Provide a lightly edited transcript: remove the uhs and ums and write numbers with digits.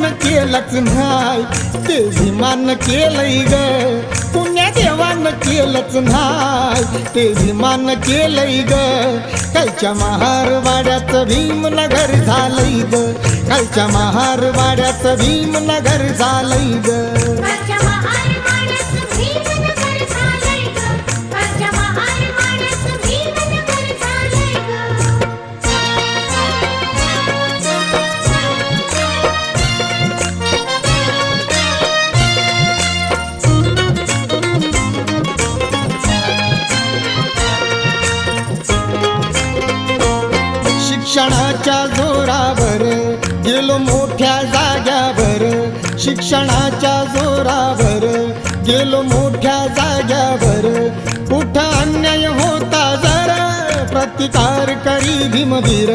देवान केलंच नाही, ते भीमान केलंय ग. पुण्या देवान केलंच नाही, ते भीमान केलंय ग. खालच्या महारवाड्याचं भीमनगर झालंय ग, खालच्या महारवाड्याचं भीमनगर झालंय ग. शिक्षणाच्या जोरावर गेलो मोठ्या जाग्यावर, शिक्षणाच्या जोरावर गेलो मोठ्या जाग्यावर. कुठं अन्याय होता जरा प्रतिकार करी भीमवीर.